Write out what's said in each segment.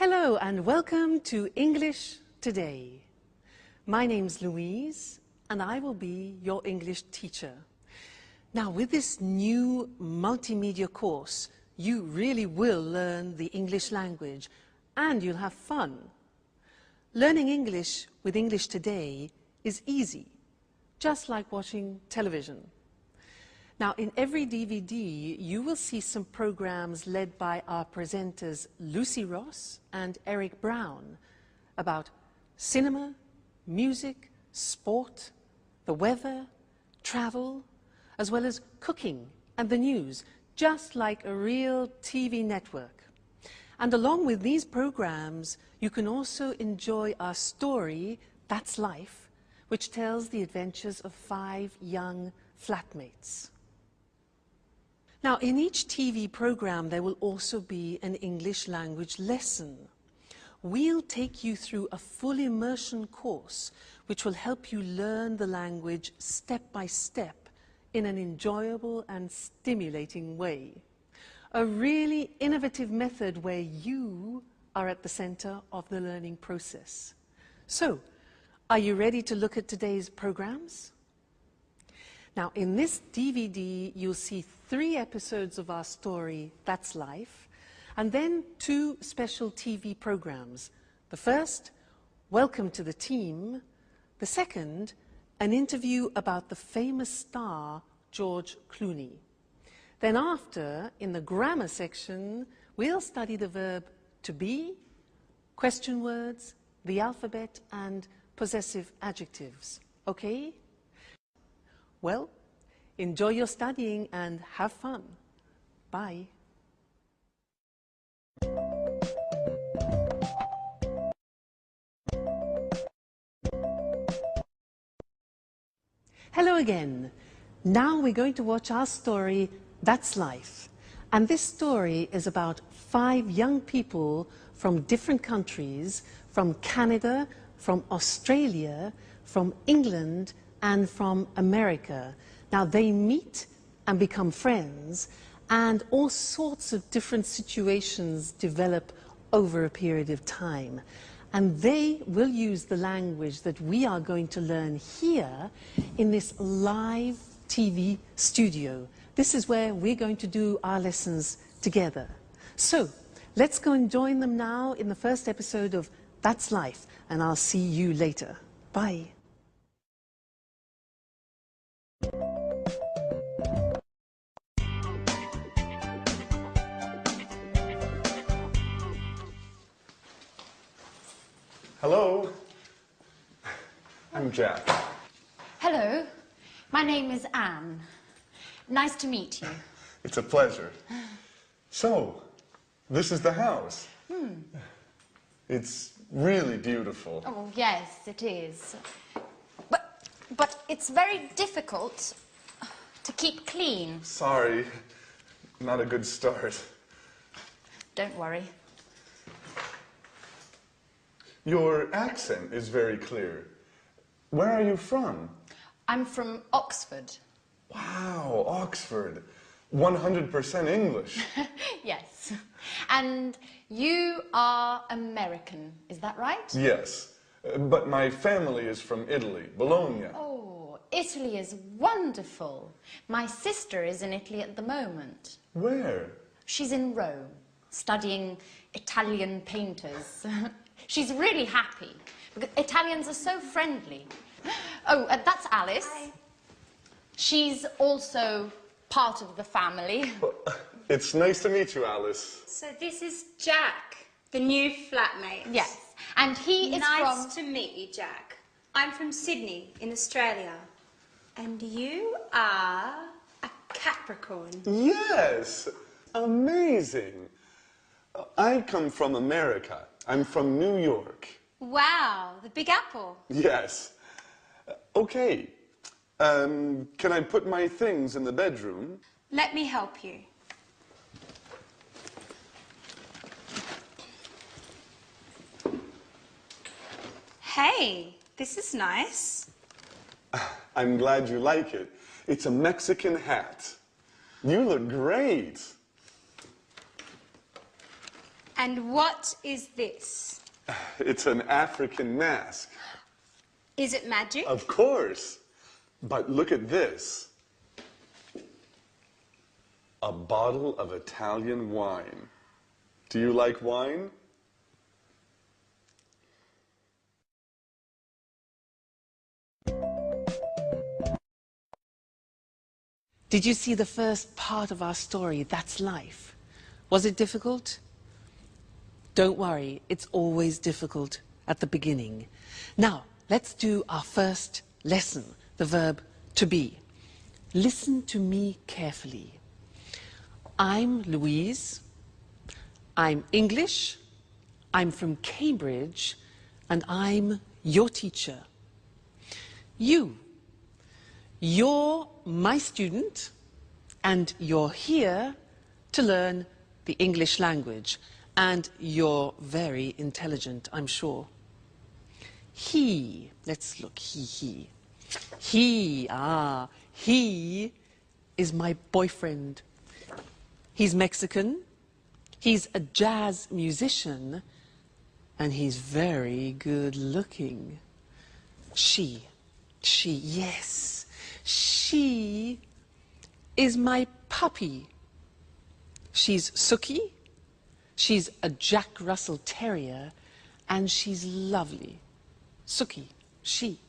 Hello and welcome to English Today. My name's Louise and I will be your English teacher. Now with this new multimedia course, you really will learn the English language and you'll have fun. Learning English with English Today is easy, just like watching television. Now, in every DVD, you will see some programs led by our presenters Lucy Ross and Eric Brown about cinema, music, sport, the weather, travel, as well as cooking and the news, just like a real TV network. And along with these programs, you can also enjoy our story, That's Life, which tells the adventures of 5 young flatmates. Now, in each TV program, there will also be an English language lesson. We'll take you through a full immersion course, which will help you learn the language step by step in an enjoyable and stimulating way. A really innovative method where you are at the center of the learning process. So, are you ready to look at today's programs? Now, in this DVD, you'll see 3 episodes of our story, That's Life, and then 2 special TV programs. The first, Welcome to the Team. The second, an interview about the famous star, George Clooney. Then after, in the grammar section, we'll study the verb to be, question words, the alphabet, and possessive adjectives. Okay? Well, enjoy your studying and have fun. Bye. Hello again. Now we're going to watch our story, That's Life. And this story is about 5 young people from different countries, from Canada, from Australia, from England, and from America. Now they meet and become friends, and all sorts of different situations develop over a period of time. And they will use the language that we are going to learn here in this live TV studio. This is where we're going to do our lessons together. So let's go and join them now in the first episode of That's Life, and I'll see you later. Bye. Hello, I'm Jack. Hello, my name is Anne. Nice to meet you. It's a pleasure. So, this is the house. It's really beautiful. Oh, yes, it is. But it's very difficult to keep clean. Sorry, not a good start. Don't worry. Your accent is very clear. Where are you from? I'm from Oxford. Wow, Oxford. 100% English. Yes. And you are American, is that right? Yes, but my family is from Italy, Bologna. Oh, Italy is wonderful. My sister is in Italy at the moment. Where? She's in Rome, studying Italian painters. She's really happy, because Italians are so friendly. Oh, that's Alice. Hi. She's also part of the family. Well, it's nice to meet you, Alice. So this is Jack, the new flatmate. Yes, and he is Nice to meet you, Jack. I'm from Sydney, in Australia. And you are a Capricorn. Yes, amazing. I come from America. I'm from New York. Wow, the Big Apple. Yes. Okay. Can I put my things in the bedroom? Let me help you. Hey, this is nice. I'm glad you like it. It's a Mexican hat. You look great. And what is this? It's an African mask. Is it magic? Of course. But look at this. A bottle of Italian wine. Do you like wine? Did you see the first part of our story? That's life. Was it difficult? Don't worry, it's always difficult at the beginning. Now, let's do our first lesson, the verb to be. Listen to me carefully. I'm Louise. I'm English. I'm from Cambridge. And I'm your teacher. You're my student, and you're here to learn the English language, and you're very intelligent, I'm sure. Let's look, he is my boyfriend. He's Mexican, he's a jazz musician, and he's very good looking. She, yes. She is my puppy. She's Suki, she's a Jack Russell Terrier, and she's lovely. Suki, she.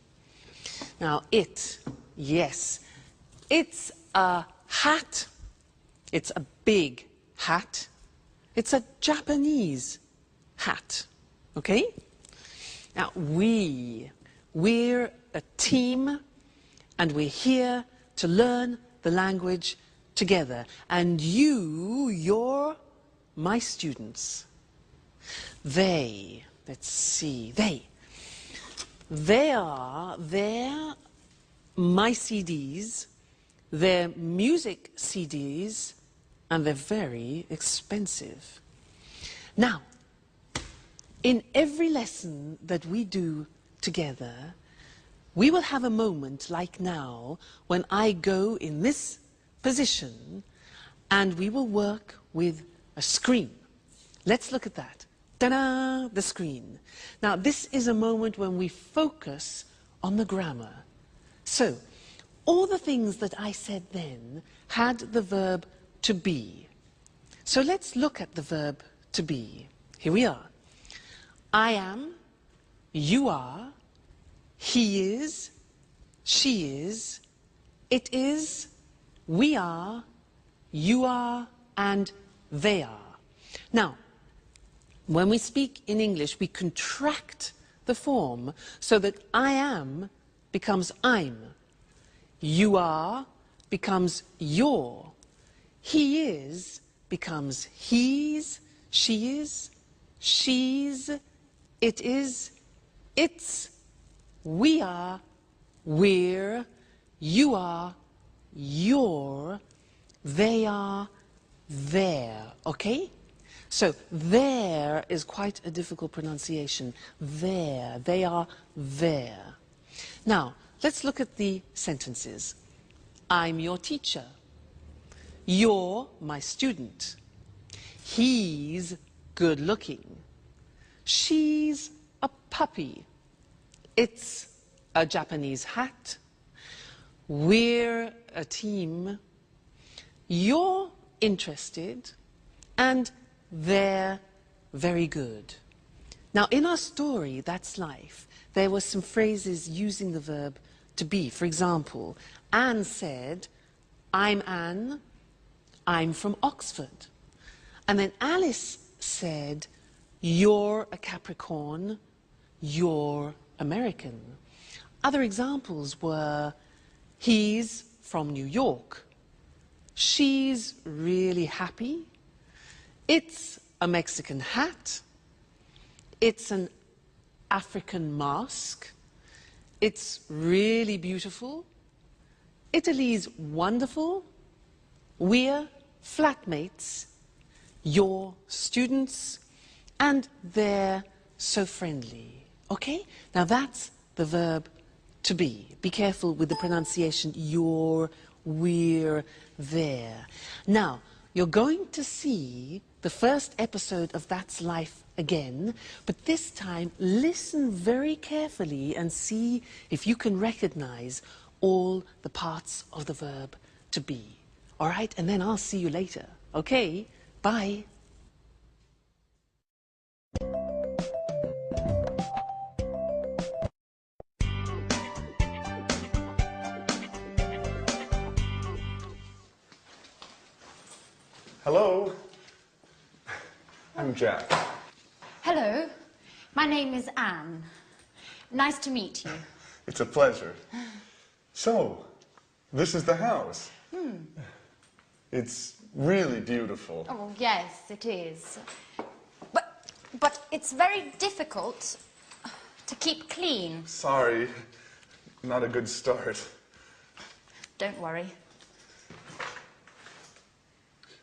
Now yes, it's a hat. It's a big hat. It's a Japanese hat, okay? Now we're a team, and we're here to learn the language together. And you're my students. They're my CDs, they're music CDs, and they're very expensive. Now, in every lesson that we do together, we will have a moment like now when I go in this position and we will work with a screen. Let's look at that. Ta-da! The screen. Now, this is a moment when we focus on the grammar. So, all the things that I said then had the verb to be. So let's look at the verb to be. Here we are. I am, you are, he is, she is, it is, we are, you are, and they are. Now, when we speak in English, we contract the form so that I am becomes I'm. You are becomes your. He is becomes he's, she is, she's, it is, it's, we are, we're, you are, you're, they are, they're, okay? So there is quite a difficult pronunciation. There, they are there. Now, let's look at the sentences. I'm your teacher. You're my student. He's good looking. She's a puppy. It's a Japanese hat. We're a team. You're interested. And they're very good. Now, in our story, That's Life, there were some phrases using the verb to be. For example, Anne said, I'm Anne, I'm from Oxford. And then Alice said, you're a Capricorn, you're American. Other examples were, he's from New York, she's really happy, it's a Mexican hat, it's an African mask, it's really beautiful, Italy's wonderful, we're flatmates, you're students, and they're so friendly. Okay? Now that's the verb to be. Be careful with the pronunciation, you're, we're, there. Now, you're going to see the first episode of That's Life again, but this time listen very carefully and see if you can recognize all the parts of the verb to be. All right, and then I'll see you later. Okay, bye. Hello. I'm Jack. Hello, my name is Anne. Nice to meet you. It's a pleasure. So, this is the house. It's really beautiful. Oh, yes, it is. But it's very difficult to keep clean. Sorry, not a good start. Don't worry.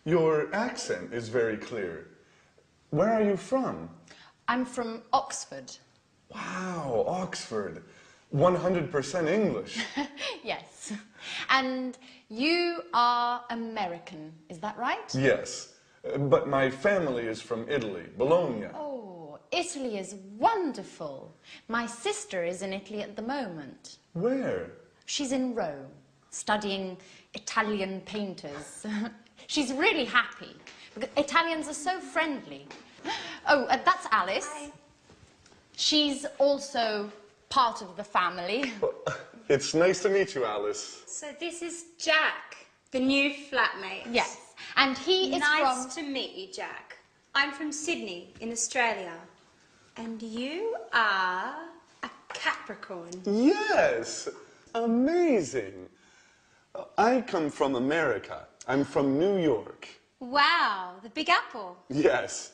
Your accent is very clear. Where are you from? I'm from Oxford. Wow, Oxford. 100% English. Yes. And you are American, is that right? Yes, but my family is from Italy, Bologna. Oh, Italy is wonderful. My sister is in Italy at the moment. Where? She's in Rome, studying Italian painters. She's really happy, because Italians are so friendly. Oh, that's Alice. Hi. She's also part of the family. It's nice to meet you, Alice. So this is Jack, the new flatmate. Yes, and he is Nice to meet you, Jack. I'm from Sydney in Australia. And you are a Capricorn. Yes, amazing. I come from America. I'm from New York. Wow, the Big Apple. Yes.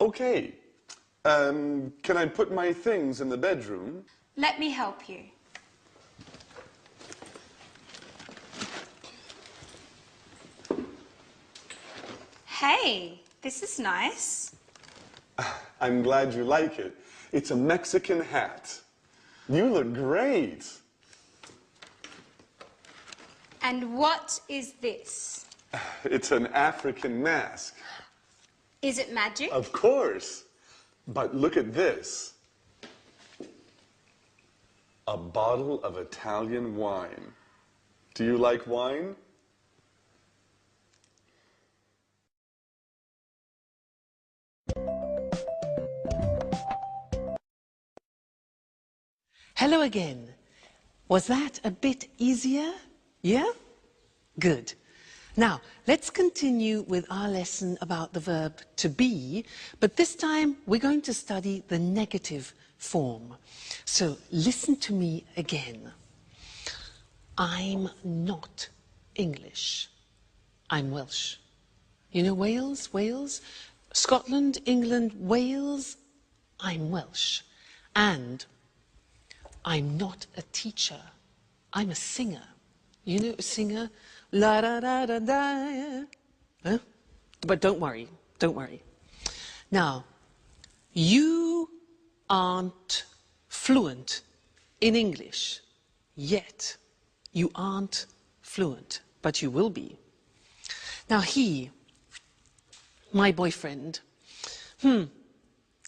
Okay. Can I put my things in the bedroom? Let me help you. Hey, this is nice. I'm glad you like it. It's a Mexican hat. You look great. And what is this? It's an African mask. Is it magic? Of course. But look at this. A bottle of Italian wine. Do you like wine? Hello again. Was that a bit easier? Yeah? Good. Now, let's continue with our lesson about the verb to be, but this time we're going to study the negative form. So listen to me again. I'm not English. I'm Welsh. You know Wales? Wales? Scotland, England, Wales? I'm Welsh. And I'm not a teacher. I'm a singer. You know a singer? La da da da da. Huh? But don't worry, don't worry. Now, you aren't fluent in English yet. You aren't fluent, but you will be. Now he, my boyfriend,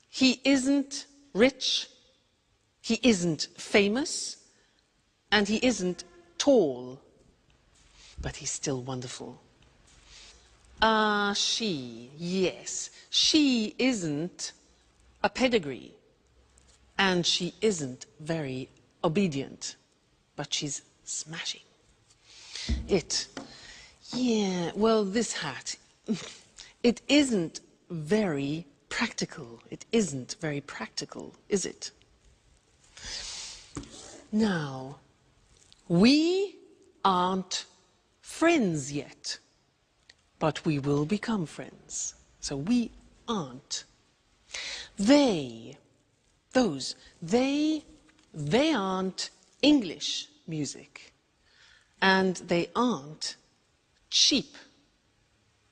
he isn't rich, he isn't famous, and he isn't tall, but he's still wonderful. She, yes, she isn't a pedigree, and she isn't very obedient, but she's smashing. It, yeah, well, this hat, it isn't very practical. It isn't very practical, is it? Now, we aren't friends yet, but we will become friends. So we aren't. They, those, they aren't English music, and they aren't cheap.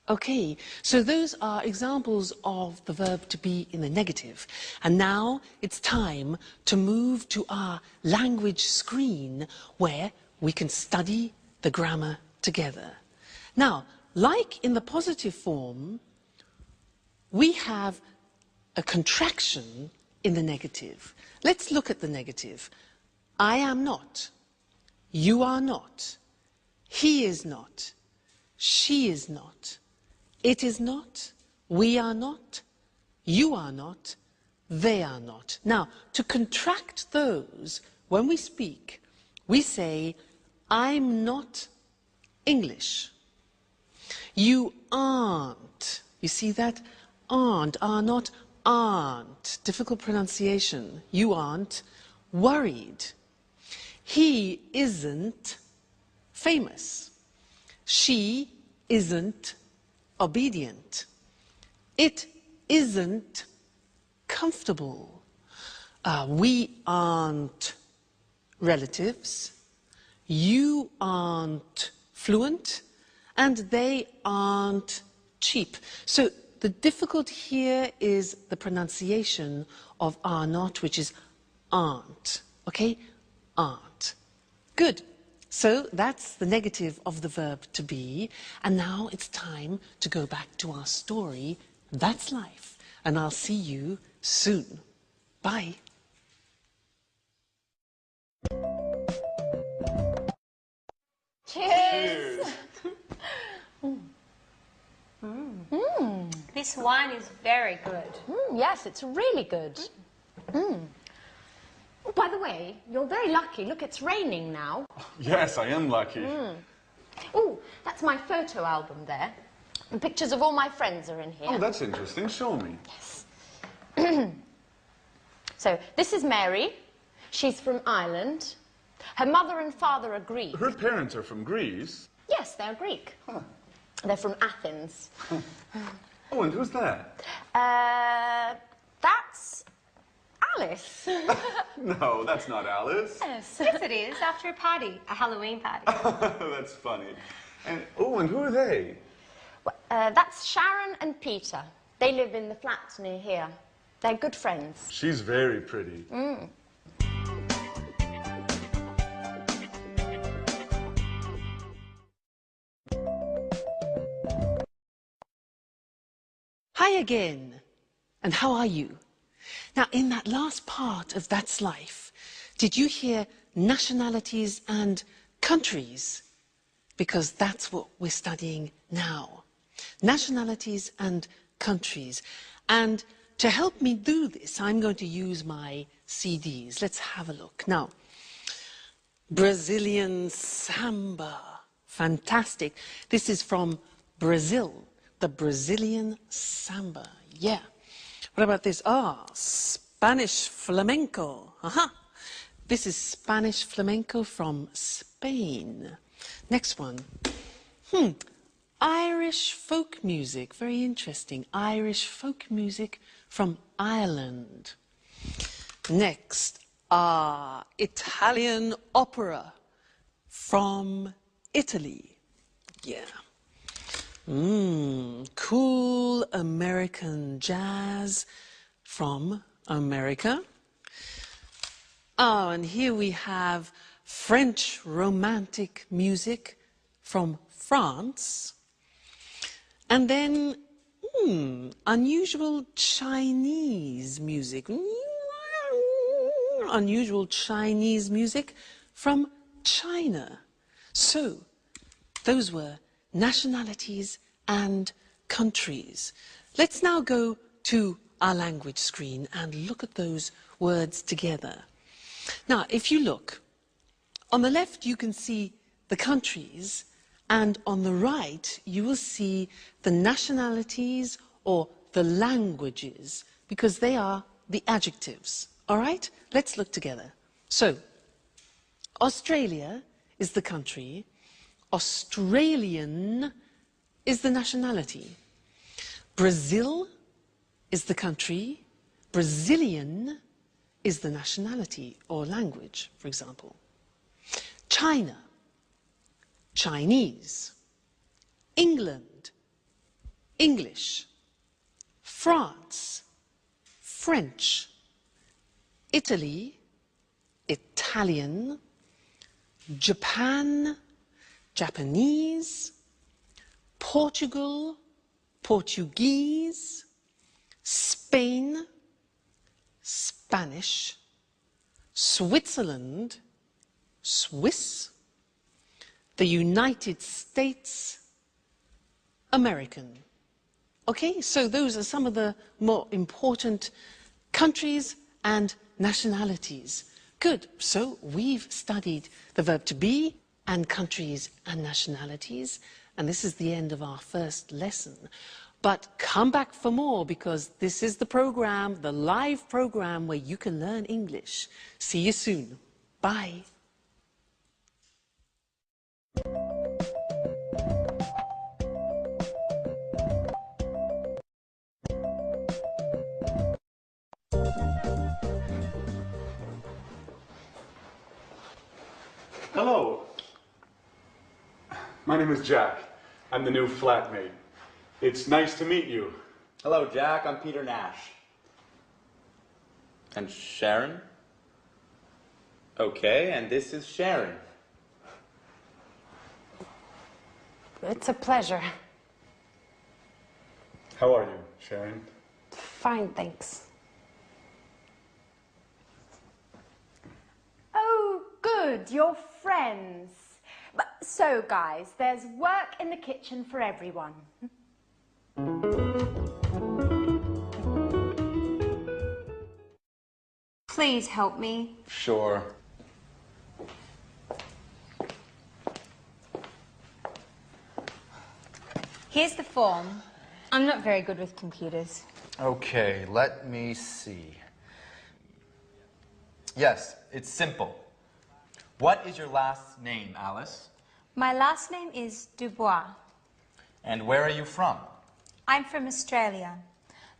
Okay, so those are examples of the verb to be in the negative. And now it's time to move to our language screen where we can study the grammar together. Now, like in the positive form, we have a contraction in the negative. Let's look at the negative. I am not. You are not. He is not. She is not. It is not. We are not. You are not. They are not. Now, to contract those, when we speak, we say, I'm not English. You aren't. You see that? Aren't, are not, aren't. Difficult pronunciation. You aren't worried. He isn't famous. She isn't obedient. It isn't comfortable. We aren't relatives. You aren't fluent. And they aren't cheap. So the difficult here is the pronunciation of are not, which is aren't. Okay? Aren't. Good. So that's the negative of the verb to be. And now it's time to go back to our story. That's life. And I'll see you soon. Bye. Cheers! This wine is very good. Yes, it's really good. Oh, by the way, you're very lucky. Look, it's raining now. Yes, I am lucky. Oh, that's my photo album there. And pictures of all my friends are in here. Oh, that's interesting. Show me. Yes. So, this is Mary. She's from Ireland. Her mother and father are Greek. Her parents are from Greece. Yes, they're Greek. Huh. They're from Athens. Oh, and who's that? That's Alice. No, that's not Alice. Yes. Yes, it is. After a party, a Halloween party. That's funny. And oh, and who are they? That's Sharon and Peter. They live in the flats near here. They're good friends. She's very pretty. Hi again. And how are you? Now, in that last part of That's Life, did you hear nationalities and countries? Because that's what we're studying now. Nationalities and countries. And to help me do this, I'm going to use my CDs. Let's have a look. Now, Brazilian samba. Fantastic. This is from Brazil. The Brazilian samba. Yeah. What about this? Spanish flamenco. This is Spanish flamenco from Spain. Next one. Irish folk music. Very interesting. Irish folk music from Ireland. Next. Italian opera from Italy. Yeah. Cool American jazz from America. Oh, and here we have French romantic music from France. And then unusual Chinese music. Unusual Chinese music from China. So, those were nationalities and countries. Let's now go to our language screen and look at those words together. Now, if you look, on the left you can see the countries, and on the right you will see the nationalities or the languages, because they are the adjectives. All right? Let's look together. So, Australia is the country. Australian is the nationality. Brazil is the country. Brazilian is the nationality or language, for example. China, Chinese. England, English. France, French. Italy, Italian. Japan, Japanese. Portugal, Portuguese. Spain, Spanish, Switzerland, Swiss, the United States, American. Okay, so those are some of the more important countries and nationalities. Good, so we've studied the verb to be and countries and nationalities, and this is the end of our first lesson. But come back for more, because this is the program, the live program where you can learn English. See you soon. Bye. Hello. My name is Jack. I'm the new flatmate. It's nice to meet you. Hello, Jack. I'm Peter Nash. And Sharon? Okay, and this is Sharon. It's a pleasure. How are you, Sharon? Fine, thanks. Oh, good, you're friends. So, guys, there's work in the kitchen for everyone. Please help me. Sure. Here's the form. I'm not very good with computers. Okay, let me see. Yes, it's simple. What is your last name, Alice? My last name is Dubois. And where are you from? I'm from Australia,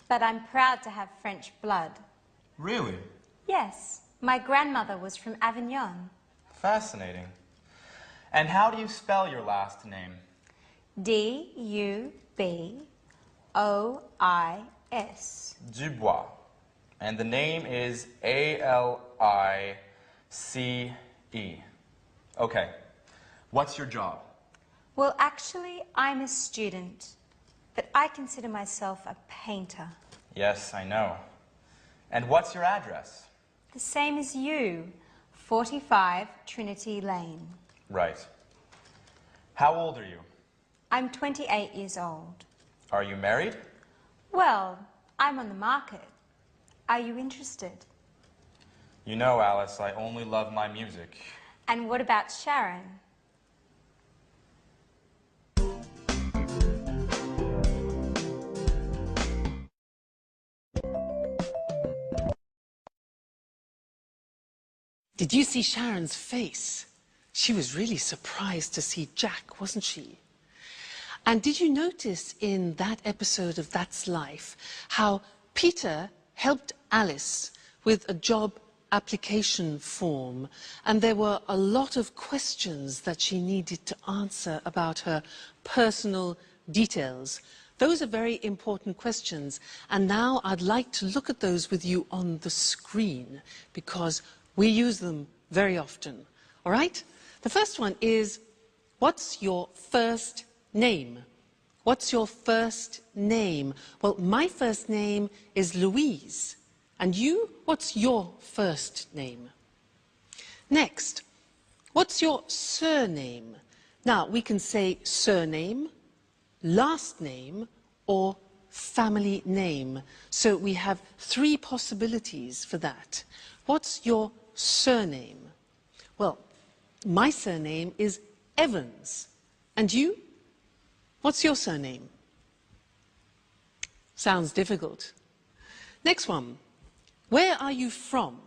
but I'm proud to have French blood. Really? Yes, my grandmother was from Avignon. Fascinating. And how do you spell your last name? D-U-B-O-I-S. Dubois. And the name is A-L-I-C-E. Okay. What's your job? Well, actually, I'm a student, but I consider myself a painter. Yes, I know. And what's your address? The same as you, 45 Trinity Lane. Right. How old are you? I'm 28 years old. Are you married? Well, I'm on the market. Are you interested? You know, Alice, I only love my music. And what about Sharon? Did you see Sharon's face? She was really surprised to see Jack, wasn't she? And did you notice in that episode of That's Life how Peter helped Alice with a job application form, and there were a lot of questions that she needed to answer about her personal details? Those are very important questions, and now I'd like to look at those with you on the screen, because we use them very often. All right? The first one is, what's your first name? What's your first name? Well, my first name is Louise. And you, what's your first name? Next, what's your surname? Now, we can say surname, last name, or family name. So we have three possibilities for that. What's your surname? Well, my surname is Evans. And you? What's your surname? Sounds difficult. Next one. Where are you from?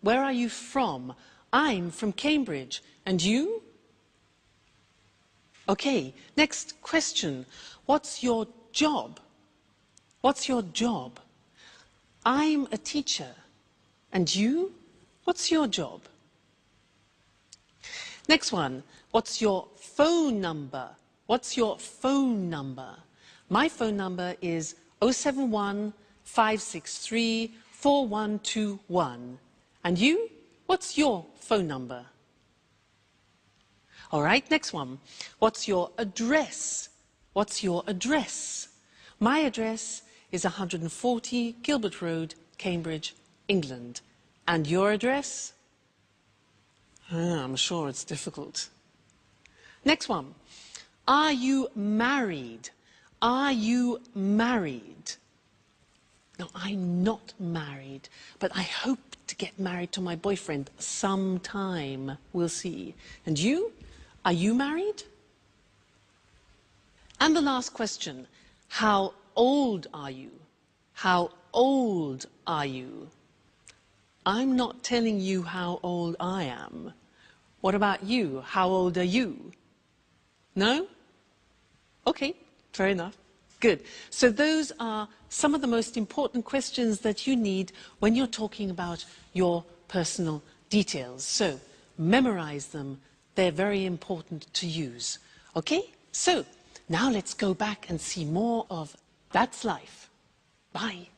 Where are you from? I'm from Cambridge. And you? Okay, next question. What's your job? What's your job? I'm a teacher. And you? What's your job? Next one. What's your phone number? What's your phone number? My phone number is 071 563 4121. And you? What's your phone number? All right, next one. What's your address? What's your address? My address is 140 Gilbert Road, Cambridge, England. And your address? I'm sure it's difficult. Next one. Are you married? Are you married? No, I'm not married, but I hope to get married to my boyfriend sometime. We'll see. And you? Are you married? And the last question. How old are you? How old are you? I'm not telling you how old I am. What about you? How old are you? No? Okay, fair enough. Good. So those are some of the most important questions that you need when you're talking about your personal details. So memorize them. They're very important to use. Okay? So now let's go back and see more of That's Life. Bye.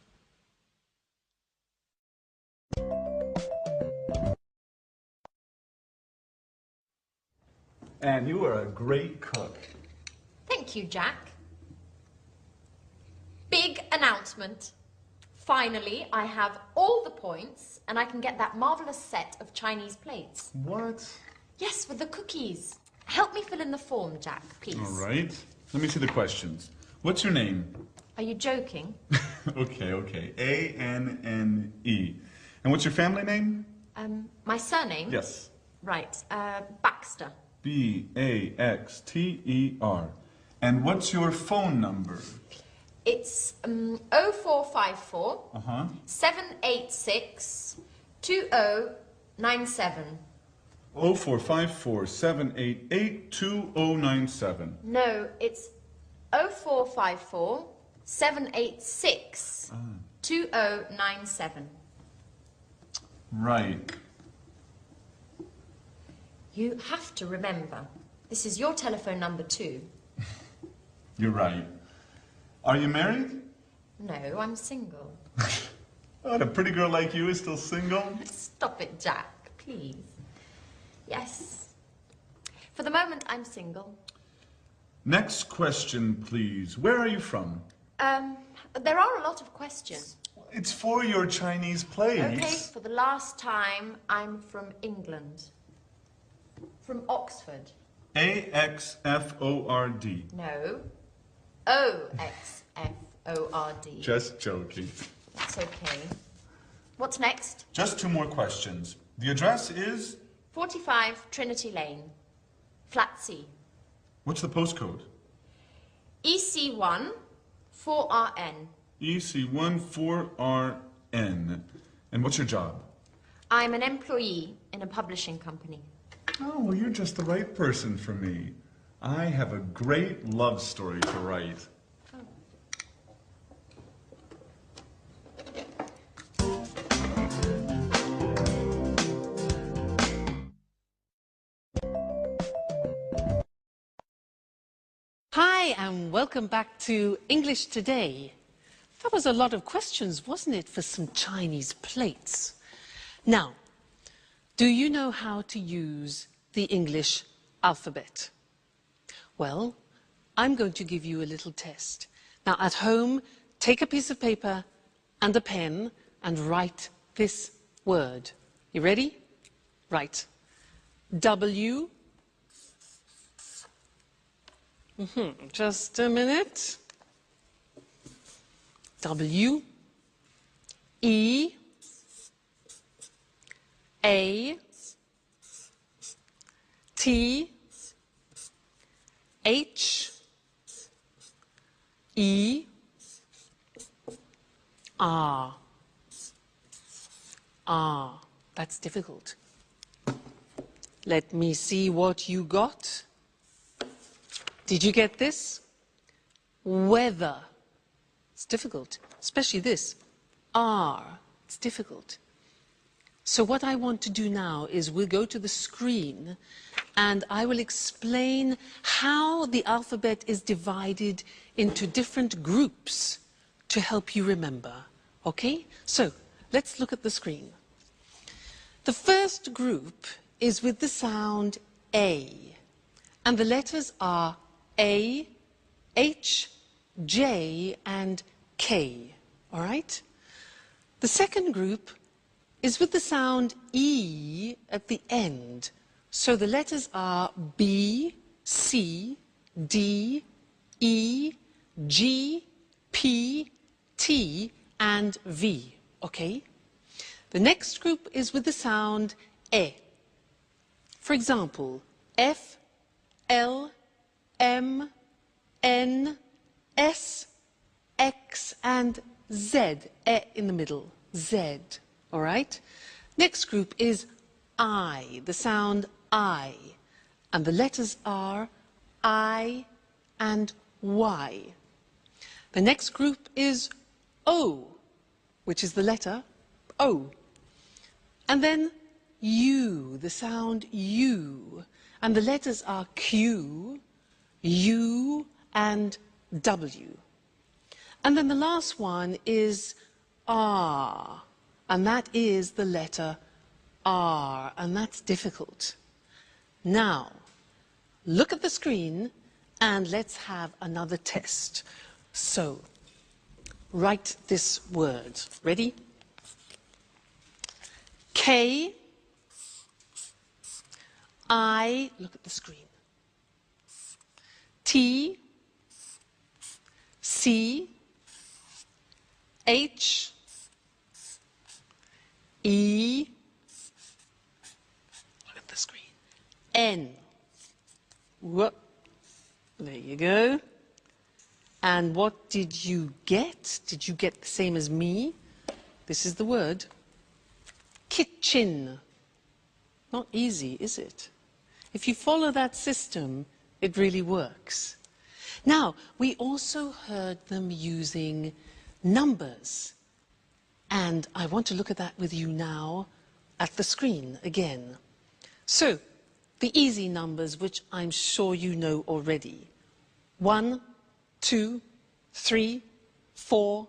And you are a great cook. Thank you, Jack. Big announcement. Finally, I have all the points and I can get that marvellous set of Chinese plates. What? Yes, with the cookies. Help me fill in the form, Jack, please. All right. Let me see the questions. What's your name? Are you joking? Okay. A-N-N-E. And what's your family name? My surname? Yes. Right, Baxter. B-A-X-T-E-R. And what's your phone number? It's 0454 786 2097. 0454 788 2097. No, it's 0454 786 2097. Right. You have to remember, this is your telephone number too. You're right. Are you married? No, I'm single. Oh, a pretty girl like you is still single? Stop it, Jack, please. Yes. For the moment, I'm single. Next question, please. Where are you from? There are a lot of questions. It's for your Chinese plays. Okay, for the last time, I'm from England. From Oxford. A-X-F-O-R-D. No. O-X-F-O-R-D. Just joking. That's okay. What's next? Just two more questions. The address is? 45 Trinity Lane, Flat C. What's the postcode? EC1 4RN. EC1 4RN. And what's your job? I'm an employee in a publishing company. Oh, well, you're just the right person for me. I have a great love story to write. Hi, and welcome back to English Today. That was a lot of questions, wasn't it, for some Chinese plates? Now, do you know how to use the English alphabet? Well, I'm going to give you a little test. Now, at home, take a piece of paper and a pen and write this word. You ready? Right. W. Just a minute. W. E. A. T. H. E. R. R. That's difficult. Let me see what you got. Did you get this? Weather. It's difficult, especially this. R. It's difficult. So what I want to do now is we'll go to the screen and I will explain how the alphabet is divided into different groups to help you remember. Okay? So let's look at the screen. The first group is with the sound A, and the letters are A, H, J, and K, all right? The second group is with the sound E at the end. So the letters are B, C, D, E, G, P, T, and V, okay? The next group is with the sound E. For example, F, L, M, N, S, X, and Z, E in the middle, Z, all right? Next group is I, the sound I, and the letters are I and Y. The next group is O, which is the letter O. And then U, the sound U, and the letters are Q, U, and W. And then the last one is R, and that is the letter R, and that's difficult. Now, look at the screen and let's have another test. So, write this word. Ready? K, I, look at the screen. T, C, H, E, look at the screen, N. Whoop. There you go. And what did you get? Did you get the same as me? This is the word. Kitchen. Not easy, is it? If you follow that system, it really works. Now, we also heard them using numbers. And I want to look at that with you now at the screen again. So, the easy numbers, which I'm sure you know already. 1, 2, 3, 4,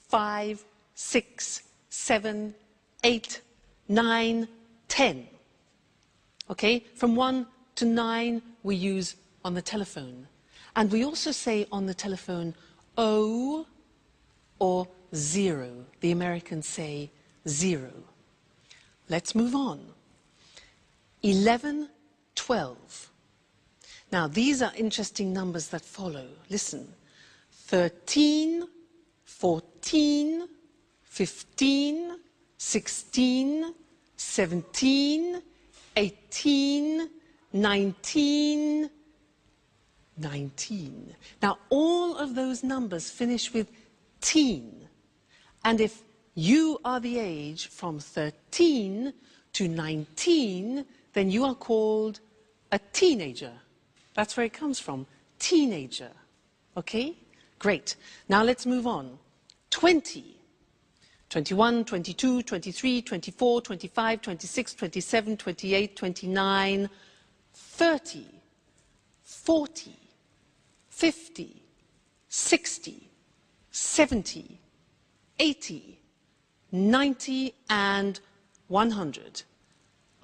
5, 6, 7, 8, 9, 10. Okay? From 1 to 9, we use on the telephone. And we also say on the telephone, O or 0. The Americans say 0. Let's move on. 11, 12. Now, these are interesting numbers that follow. Listen. 13, 14, 15, 16, 17, 18, 19, 19. Now, all of those numbers finish with teen. And if you are the age from 13 to 19, then you are called a teenager. That's where it comes from, teenager. Okay? Great. Now let's move on. 20. 21, 22, 23, 24, 25, 26, 27, 28, 29, 30, 40, 50, 60, 70, 80, 90, and 100.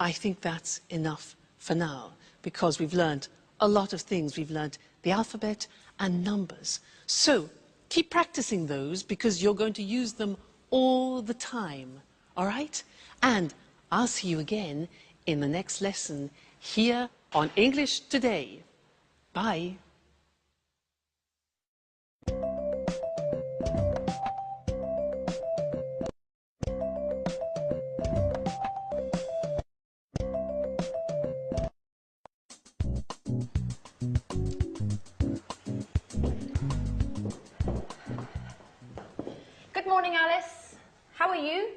I think that's enough for now, because we've learned a lot of things. We've learned the alphabet and numbers. So keep practicing those, because you're going to use them all the time, all right? And I'll see you again in the next lesson here on English Today. Bye. Good morning, Alice. How are you?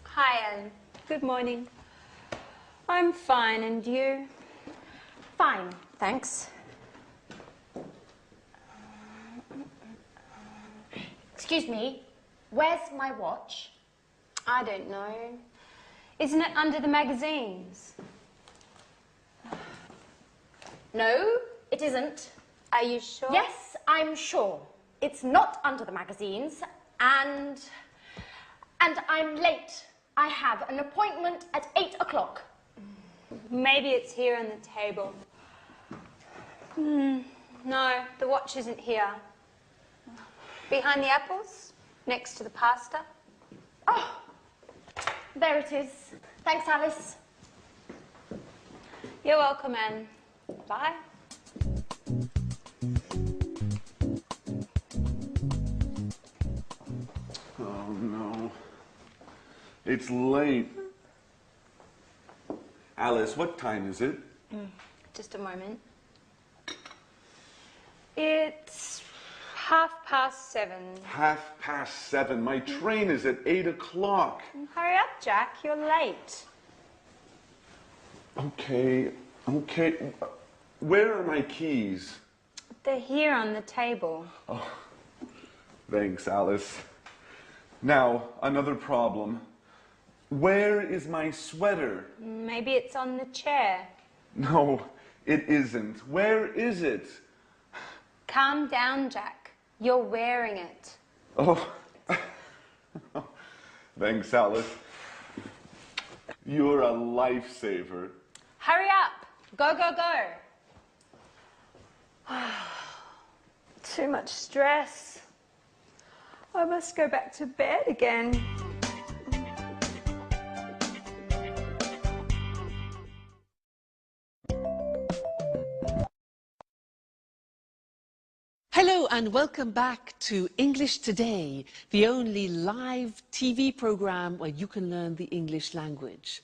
Hi, Ellen. Good morning. I'm fine, and you? Fine, thanks. Excuse me, where's my watch? I don't know. Isn't it under the magazines? No, it isn't. Are you sure? Yes, I'm sure. It's not under the magazines, and I'm late. I have an appointment at 8 o'clock. Maybe it's here on the table. No, the watch isn't here. Behind the apples, next to the pasta. Oh, there it is. Thanks, Alice. You're welcome, Anne. Bye. Oh, no. It's late. Alice, what time is it? Just a moment. It's 7:30. 7:30. My train is at 8 o'clock. Hurry up, Jack. You're late. Okay. Where are my keys? They're here on the table. Oh, thanks, Alice. Now, another problem. Where is my sweater? Maybe it's on the chair. No, it isn't. Where is it? Calm down, Jack. You're wearing it. Oh, thanks, Alice. You're a lifesaver. Hurry up. Go, go, go. Too much stress. I must go back to bed again. Hello and welcome back to English Today, the only live TV program where you can learn the English language.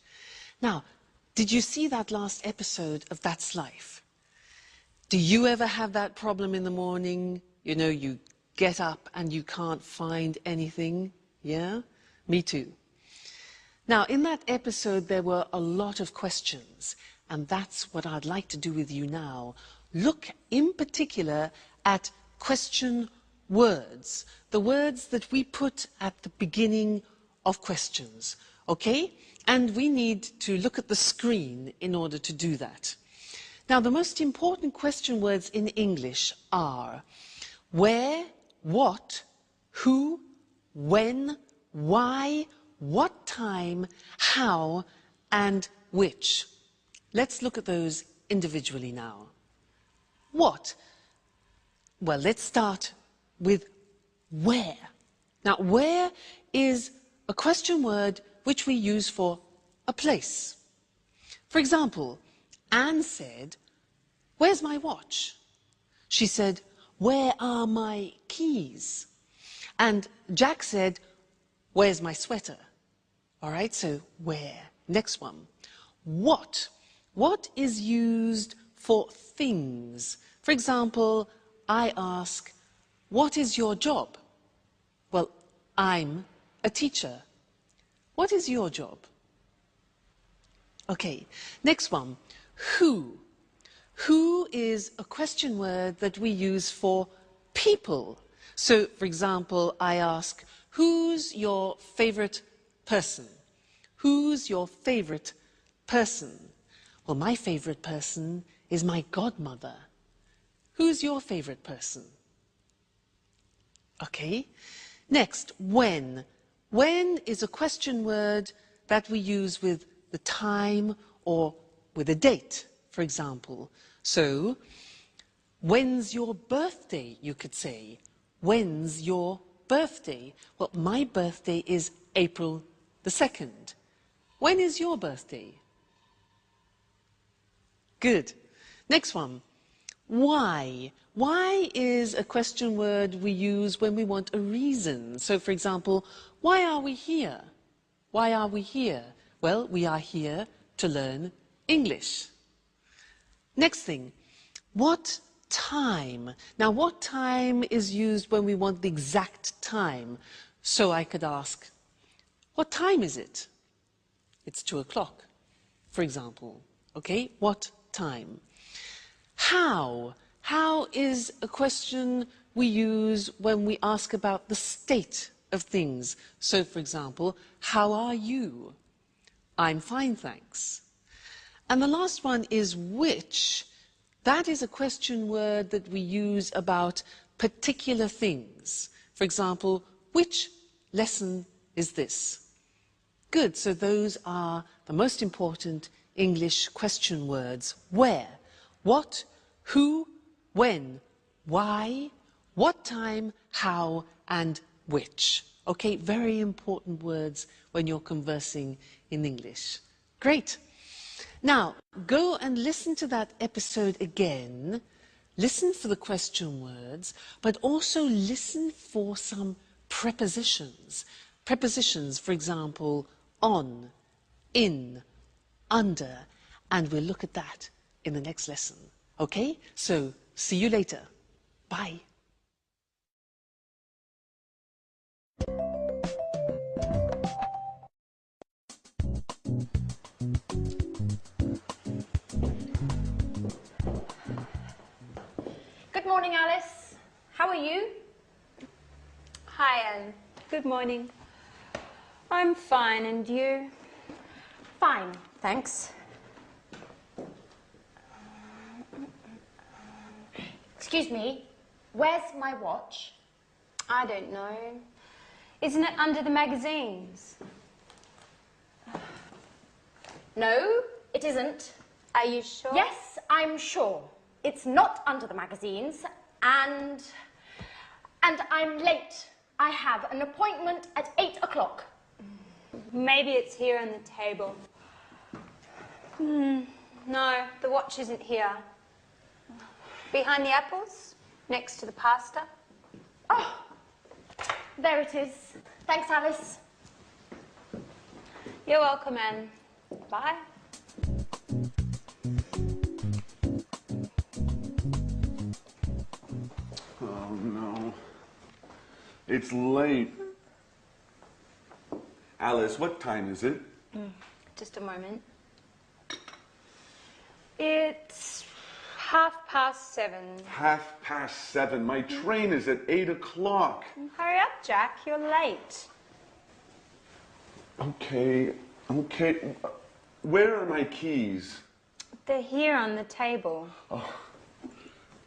Now, did you see that last episode of That's Life? Do you ever have that problem in the morning? You know, you get up and you can't find anything? Yeah? Me too. Now, in that episode, there were a lot of questions, and that's what I'd like to do with you now. Look in particular at question words, the words that we put at the beginning of questions, okay? And we need to look at the screen in order to do that. Now, the most important question words in English are where, what, who, when, why, what time, how, and which. Let's look at those individually now. What? Well, let's start with where. Now, where is a question word which we use for a place. For example, Anne said, "Where's my watch?" She said, "Where are my keys?" And Jack said, "Where's my sweater?" All right, so where? Next one. What? What is used for things? For example, I ask, "What is your job?" Well, I'm a teacher. What is your job? Okay, next one. Who? Who is a question word that we use for people. So, for example, I ask, "Who's your favorite person?" Who's your favorite person? Well, my favorite person is my godmother. Who's your favorite person? Okay. Next, when. When is a question word that we use with the time or with a date, for example. So, when's your birthday, you could say. When's your birthday? Well, my birthday is April the 2nd. When is your birthday? Good. Next one. Why? Why is a question word we use when we want a reason. So, for example, why are we here? Why are we here? Well, we are here to learn English. Next thing, what time? Now, what time is used when we want the exact time? So I could ask, what time is it? It's 2 o'clock, for example. Okay, what time? How? How is a question we use when we ask about the state of things. So, for example, how are you? I'm fine, thanks. And the last one is which. That is a question word that we use about particular things. For example, which lesson is this? Good, so those are the most important English question words. Where, what, who, when, why, what time, how, and which. Okay, very important words when you're conversing in English. Great. Now, go and listen to that episode again. Listen for the question words, but also listen for some prepositions. Prepositions, for example, on, in, under, and we'll look at that in the next lesson. Okay? So, see you later. Bye. Good morning, Alice. How are you? Hi, Anne. Good morning. I'm fine, and you? Fine, thanks. Excuse me, where's my watch? I don't know. Isn't it under the magazines? No, it isn't. Are you sure? Yes, I'm sure. It's not under the magazines, and I'm late. I have an appointment at 8 o'clock. Maybe it's here on the table. No, the watch isn't here. Behind the apples, next to the pasta. Oh, there it is. Thanks, Alice. You're welcome, Anne. Bye. Oh, no. It's late. Alice, what time is it? Just a moment. It's 7:30. 7:30. My train is at 8 o'clock. Hurry up, Jack. You're late. Okay. Where are my keys? They're here on the table. Oh,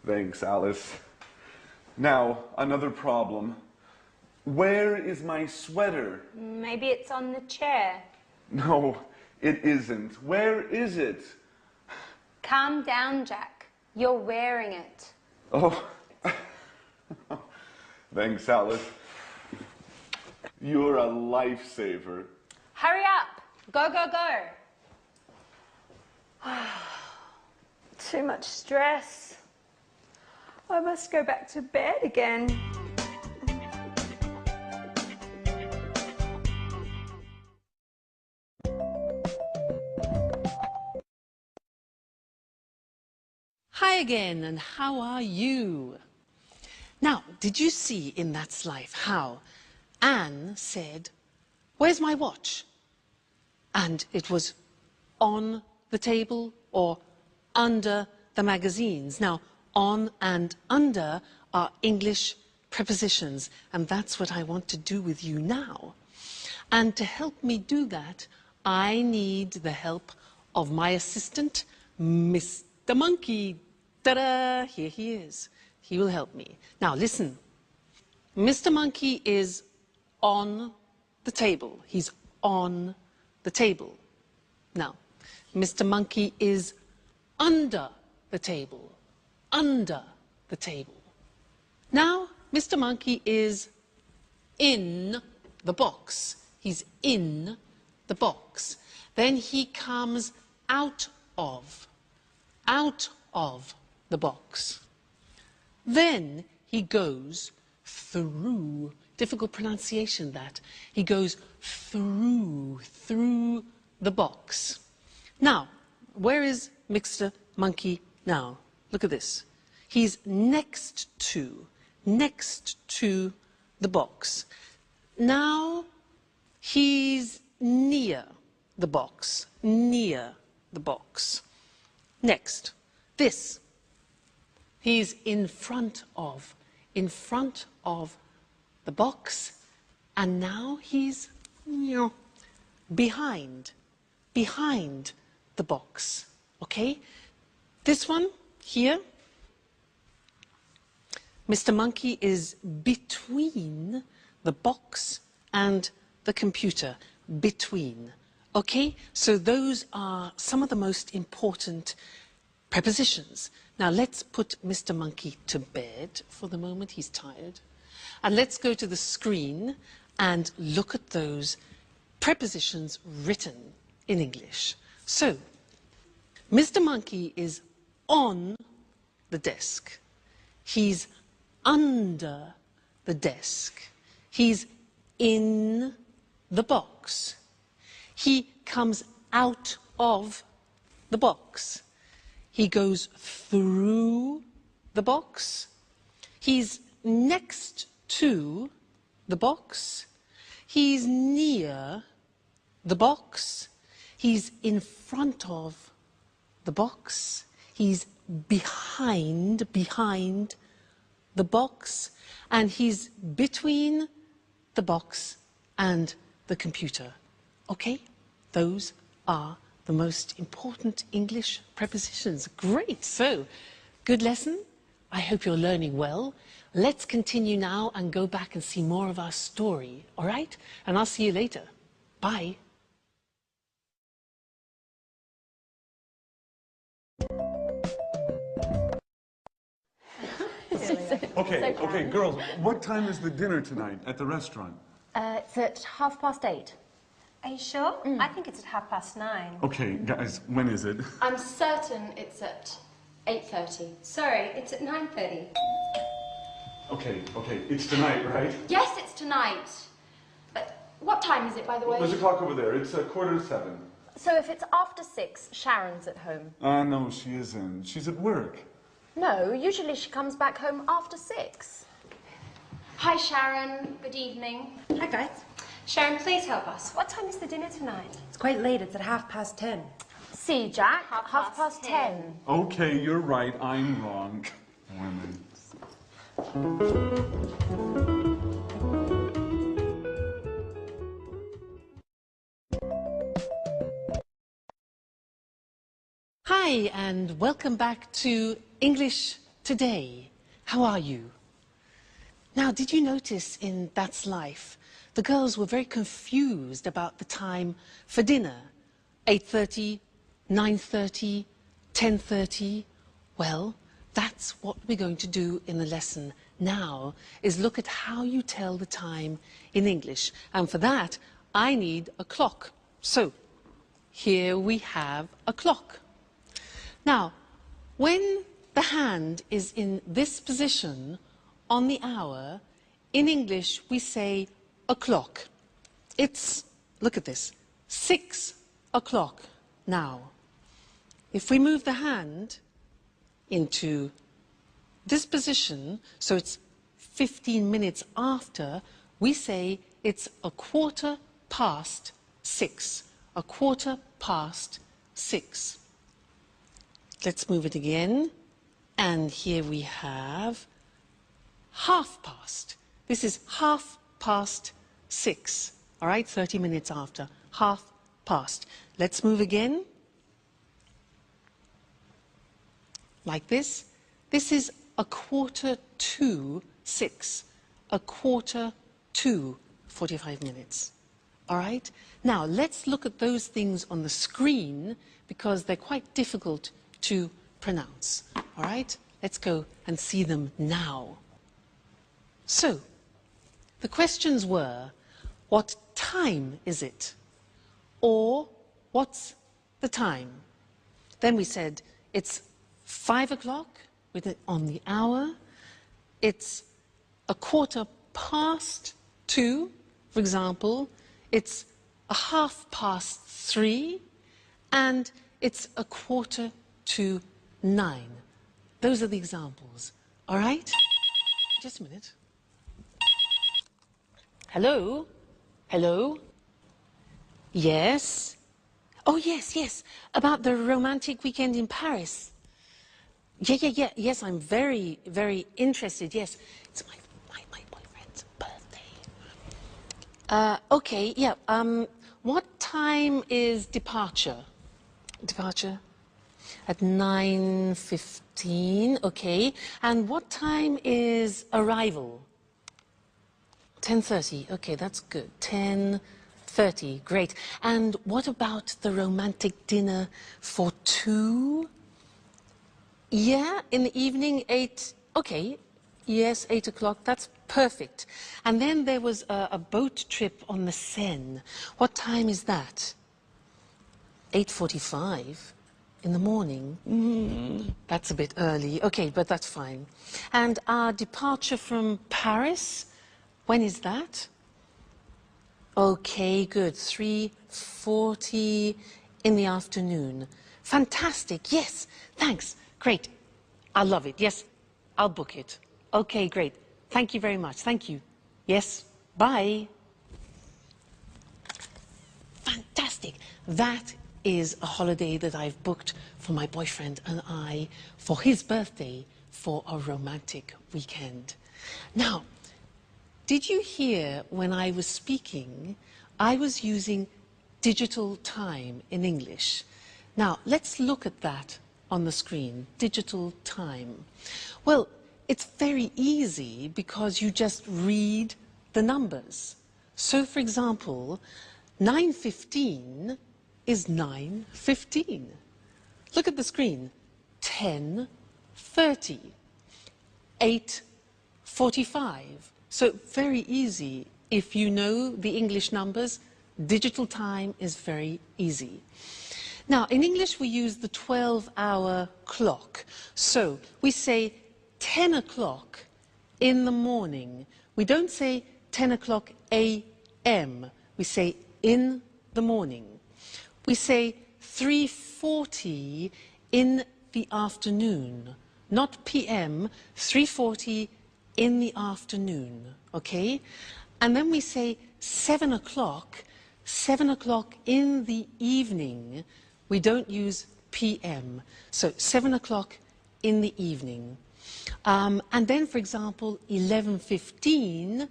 thanks, Alice. Now, another problem. Where is my sweater? Maybe it's on the chair. No, it isn't. Where is it? Calm down, Jack. You're wearing it. Oh, thanks, Alice. You're a lifesaver. Hurry up. Go, go, go. Too much stress. I must go back to bed again. Hi again, and how are you? Now, did you see in that slide how Anne said, "Where's my watch?" And it was on the table or under the magazines. Now, on and under are English prepositions, and that's what I want to do with you now. And to help me do that, I need the help of my assistant, Mr. Monkey. Ta-da! Here he is. He will help me. Now, listen. Mr. Monkey is on the table. He's on the table. Now, Mr. Monkey is under the table. Under the table. Now, Mr. Monkey is in the box. He's in the box. Then he comes out of the box. Then he goes through, difficult pronunciation that, he goes through the box. Now, where is Mr. Monkey now? Look at this. He's next to the box. Now, he's near the box, Next, this. He's in front of the box, and now he's behind the box, okay? This one here, Mr. Monkey is between the box and the computer, between. Okay, so those are some of the most important prepositions. Now let's put Mr. Monkey to bed for the moment. He's tired. And let's go to the screen and look at those prepositions written in English. So, Mr. Monkey is on the desk. He's under the desk. He's in the box. He comes out of the box. He goes through the box. He's next to the box. He's near the box. He's in front of the box. He's behind the box. And he's between the box and the computer. Okay? Those are the most important English prepositions. Great. So, good lesson. I hope you're learning well. Let's continue now and go back and see more of our story. All right? And I'll see you later. Bye. Okay, girls, what time is the dinner tonight at the restaurant? It's at 8:30. Are you sure? I think it's at 9:30. Okay, guys, when is it? I'm certain it's at 8:30. Sorry, it's at 9:30. Okay, it's tonight, right? Yes, it's tonight. What time is it, by the way? There's a clock over there. It's 7:15. So if it's after 6, Sharon's at home. No, she isn't. She's at work. No, usually she comes back home after 6. Hi, Sharon. Good evening. Hi, guys. Sharon, please help us. What time is the dinner tonight? It's quite late. It's at 10:30. See, Jack, 10:30. Okay, you're right. I'm wrong. Women. Hi, and welcome back to English Today. How are you? Now, did you notice in That's Life, the girls were very confused about the time for dinner? 8:30, 9:30, 10:30? Well, that's what we're going to do in the lesson now, is look at how you tell the time in English. And for that, I need a clock. So, here we have a clock. Now, when the hand is in this position on the hour, in English we say o'clock. It's, look at this, 6 o'clock now. If we move the hand into this position, so it's 15 minutes after, we say it's 6:15. 6:15. Let's move it again. And here we have 6:30. This is 6:30. All right, 30 minutes after. 6:30. Let's move again. Like this. This is 6:45. 45 minutes. All right? Now, let's look at those things on the screen because they're quite difficult to pronounce. All right? Let's go and see them now. So, the questions were, what time is it? Or, what's the time? Then we said, it's 5 o'clock with it on the hour. It's 2:15, for example. It's 3:30, and it's 8:45. Those are the examples. All right? Just a minute. Hello? Hello? Yes? Oh, yes. About the romantic weekend in Paris. Yeah. Yes, I'm very, very interested. Yes. It's my boyfriend's birthday. Okay, yeah. What time is departure? Departure? At 9:15, okay. And what time is arrival? 10:30, okay, that's good. 10:30, great. And what about the romantic dinner for 2? Yeah, in the evening, 8, okay. Yes, 8 o'clock, that's perfect. And then there was a boat trip on the Seine. What time is that? 8:45 in the morning. That's a bit early. Okay, but that's fine. And our departure from Paris, when is that? Okay, good. 3:40 in the afternoon. Fantastic. Yes, thanks. Great. I love it. Yes, I'll book it. Okay, great. Thank you very much. Thank you. Yes, bye. Fantastic. That is a holiday that I've booked for my boyfriend and I for his birthday for a romantic weekend. Now, did you hear when I was speaking, I was using digital time in English. Now, let's look at that on the screen, digital time. Well, it's very easy because you just read the numbers. So, for example, 9:15 is 9:15. Look at the screen. 10:30. 8:45. So very easy. If you know the English numbers, digital time is very easy. Now, in English, we use the 12-hour clock. So we say 10 o'clock in the morning. We don't say 10 o'clock a.m. We say in the morning. We say 3:40 in the afternoon, not p.m., 3:40 in the afternoon, okay? And then we say 7 o'clock in the evening. We don't use p.m., so 7 o'clock in the evening. And then, for example, 11:15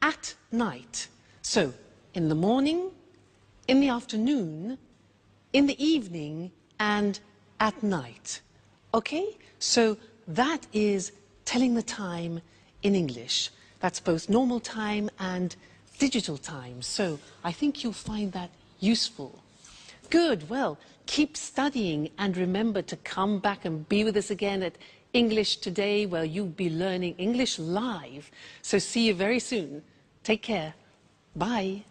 at night. So, in the morning, in the afternoon, in the evening, and at night. Okay? So that is telling the time in English. That's both normal time and digital time. So I think you'll find that useful. Good. Well, keep studying and remember to come back and be with us again at English Today, where you'll be learning English live. So see you very soon. Take care. Bye.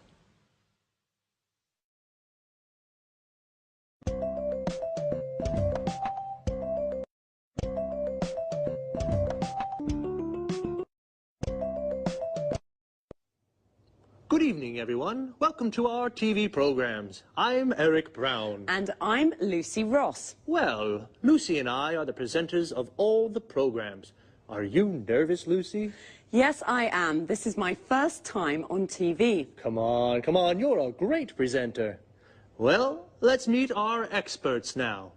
Good evening, everyone. Welcome to our TV programs. I'm Eric Brown. And I'm Lucy Ross. Well, Lucy and I are the presenters of all the programs. Are you nervous, Lucy? Yes, I am. This is my first time on TV. Come on, you're a great presenter. Well, let's meet our experts now.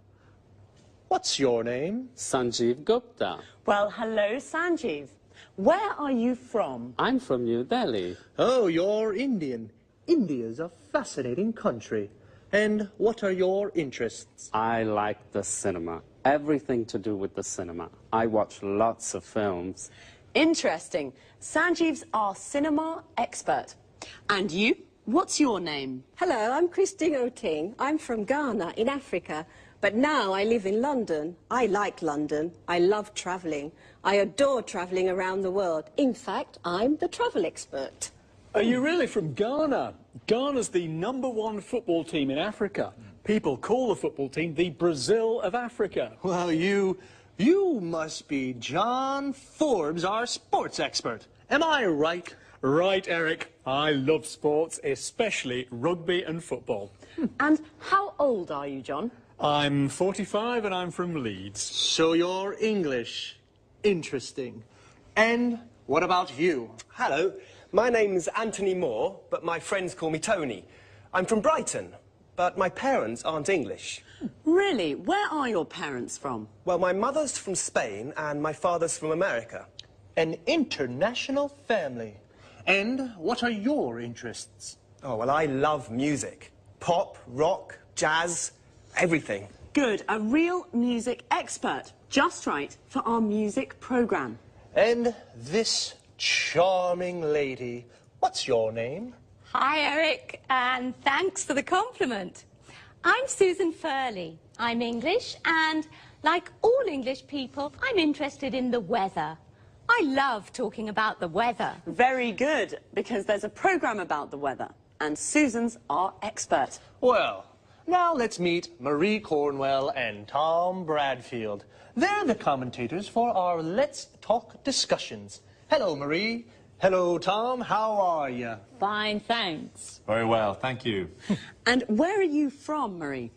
What's your name? Sanjeev Gupta. Well, hello, Sanjeev. Where are you from? I'm from New Delhi. Oh, you're Indian. India's a fascinating country. And what are your interests? I like the cinema. Everything to do with the cinema. I watch lots of films. Interesting. Sanjeev's our cinema expert. And you? What's your name? Hello, I'm Christine Oting. I'm from Ghana in Africa. But now I live in London. I like London. I love travelling. I adore travelling around the world. In fact, I'm the travel expert. Are you really from Ghana? Ghana's the #1 football team in Africa. People call the football team the Brazil of Africa. Well, you must be John Forbes, our sports expert. Am I right? Right, Eric. I love sports, especially rugby and football. And how old are you, John? I'm 45 and I'm from Leeds. So you're English. Interesting. And what about you? Hello, my name's Anthony Moore, but my friends call me Tony. I'm from Brighton, but my parents aren't English. Really? Where are your parents from? Well, my mother's from Spain and my father's from America. An international family. And what are your interests? Oh, well, I love music. Pop, rock, jazz, everything. Good, a real music expert. Just right for our music programme. And this charming lady, what's your name? Hi, Eric, and thanks for the compliment. I'm Susan Furley. I'm English, and like all English people, I'm interested in the weather. I love talking about the weather. Very good, because there's a programme about the weather, and Susan's our expert. Well, now let's meet Marie Cornwell and Tom Bradfield. They're the commentators for our Let's Talk discussions. Hello, Marie. Hello, Tom. How are you? Fine, thanks. Very well, thank you. And where are you from, Marie?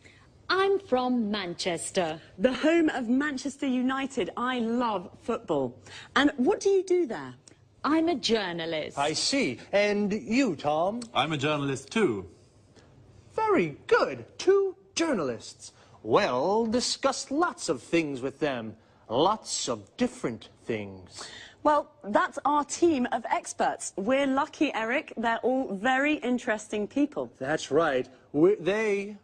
I'm from Manchester. The home of Manchester United. I love football. And what do you do there? I'm a journalist. I see. And you, Tom? I'm a journalist too. Very good. 2 journalists. Well, discuss lots of things with them. Lots of different things. Well, that's our team of experts. We're lucky, Eric. They're all very interesting people. That's right. We're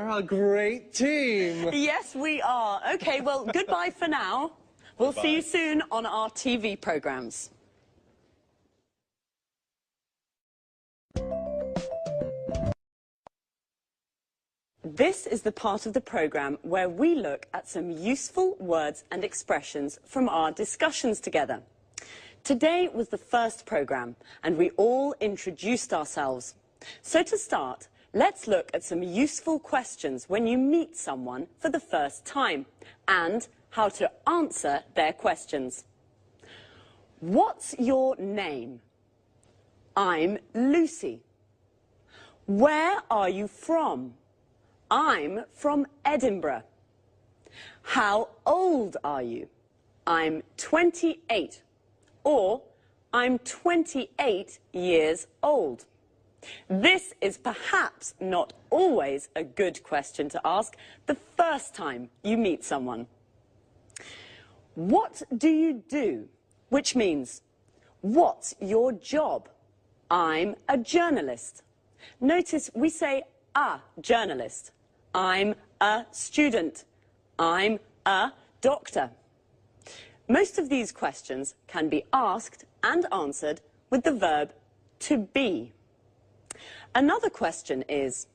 a great team. Yes, we are. OK, well, goodbye for now. We'll see you soon on our TV programmes. This is the part of the programme where we look at some useful words and expressions from our discussions together. Today was the first programme, and we all introduced ourselves. So to start, let's look at some useful questions when you meet someone for the first time, and how to answer their questions. What's your name? I'm Lucy. Where are you from? I'm from Edinburgh. How old are you? I'm 28. Or, I'm 28 years old. This is perhaps not always a good question to ask the first time you meet someone. What do you do? Which means, what's your job? I'm a journalist. Notice we say a journalist. I'm a student. I'm a doctor. Most of these questions can be asked and answered with the verb to be. Another question is,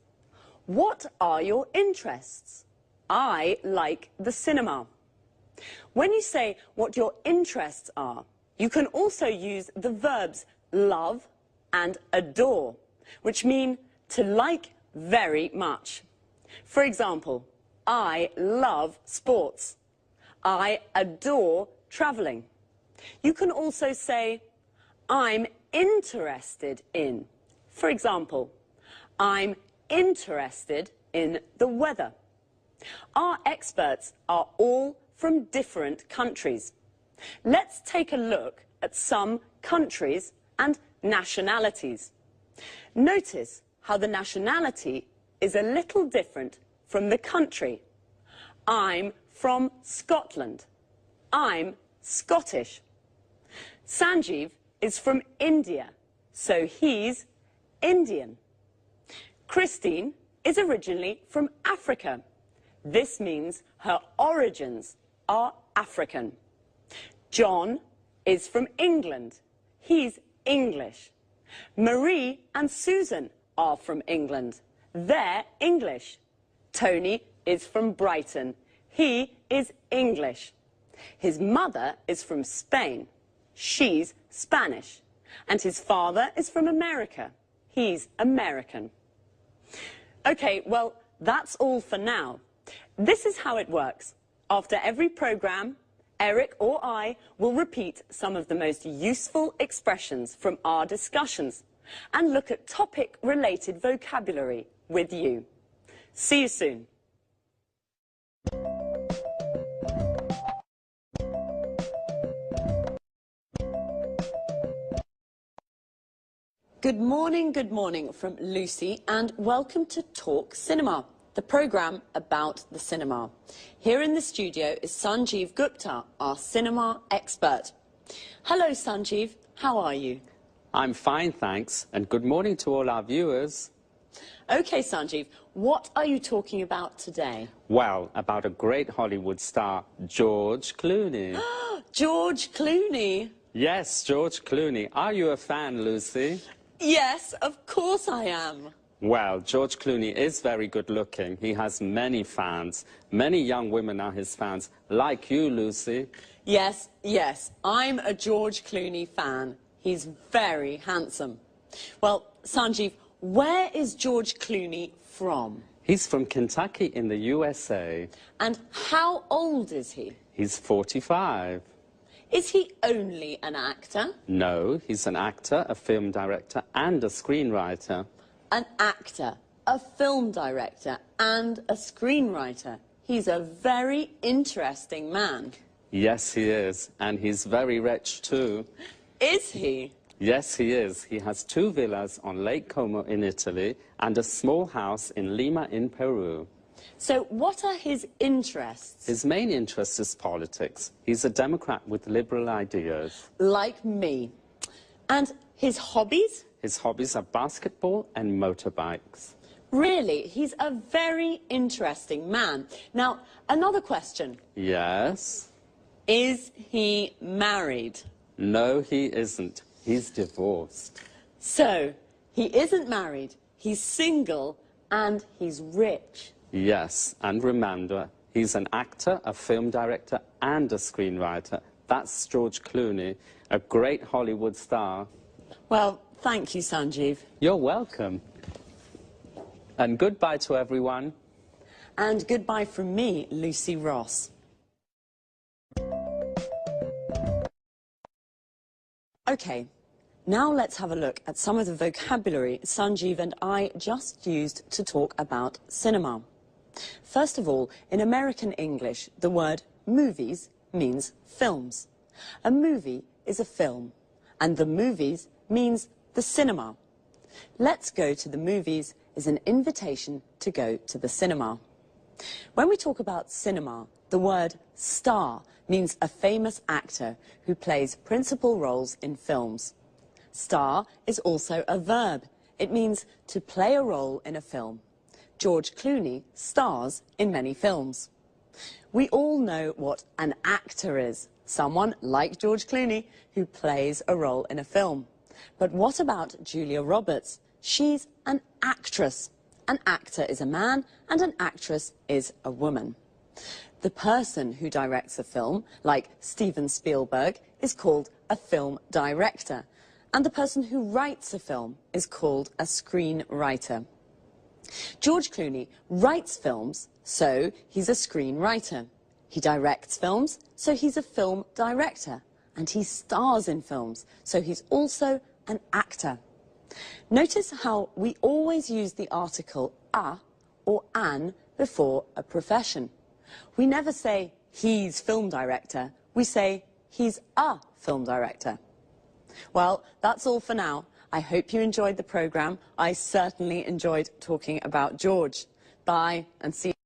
what are your interests? I like the cinema. When you say what your interests are, you can also use the verbs love and adore, which mean to like very much. For example, I love sports. I adore travelling. You can also say, I'm interested in. For example, I'm interested in the weather. Our experts are all from different countries. Let's take a look at some countries and nationalities. Notice how the nationality is a little different from the country. I'm from Scotland. I'm Scottish. Sanjeev is from India, so he's Indian. Christine is originally from Africa. This means her origins are African. John is from England. He's English. Marie and Susan are from England. They're English. Tony is from Brighton. He is English. His mother is from Spain. She's Spanish. And his father is from America. He's American. OK, well, that's all for now. This is how it works. After every programme, Eric or I will repeat some of the most useful expressions from our discussions and look at topic-related vocabulary with you. See you soon. Good morning from Lucy, and welcome to Talk Cinema, the programme about the cinema. Here in the studio is Sanjeev Gupta, our cinema expert. Hello, Sanjeev. How are you? I'm fine, thanks, and good morning to all our viewers. OK, Sanjeev, what are you talking about today? Well, about a great Hollywood star, George Clooney. George Clooney? Yes, George Clooney. Are you a fan, Lucy? Yes, of course I am. Well, George Clooney is very good looking. He has many fans. Many young women are his fans, like you, Lucy. Yes, yes, I'm a George Clooney fan. He's very handsome. Well, Sanjeev, where is George Clooney from? He's from Kentucky in the USA. And how old is he? He's 45. Is he only an actor? No, he's an actor, a film director, and a screenwriter. An actor, a film director, and a screenwriter. He's a very interesting man. Yes, he is. And he's very rich, too. Is he? Yes, he is. He has 2 villas on Lake Como in Italy and a small house in Lima in Peru. So what are his interests? His main interest is politics. He's a Democrat with liberal ideas. Like me. And his hobbies? His hobbies are basketball and motorbikes. Really, he's a very interesting man. Now, another question. Yes? Is he married? No, he isn't. He's divorced. So, he isn't married, he's single, and he's rich. Yes, and remember, he's an actor, a film director, and a screenwriter. That's George Clooney, a great Hollywood star. Well, thank you, Sanjeev. You're welcome. And goodbye to everyone. And goodbye from me, Lucy Ross. OK, now let's have a look at some of the vocabulary Sanjeev and I just used to talk about cinema. First of all, in American English, the word movies means films. A movie is a film, and the movies means the cinema. Let's go to the movies is an invitation to go to the cinema. When we talk about cinema, the word star means a famous actor who plays principal roles in films. Star is also a verb. It means to play a role in a film. George Clooney stars in many films. We all know what an actor is. Someone like George Clooney who plays a role in a film. But what about Julia Roberts? She's an actress. An actor is a man and an actress is a woman. The person who directs a film, like Steven Spielberg, is called a film director. And the person who writes a film is called a screenwriter. George Clooney writes films, so he's a screenwriter. He directs films, so he's a film director. And he stars in films, so he's also an actor. Notice how we always use the article a or an before a profession. We never say he's film director, we say he's a film director. Well, that's all for now. I hope you enjoyed the programme. I certainly enjoyed talking about George. Bye and see you.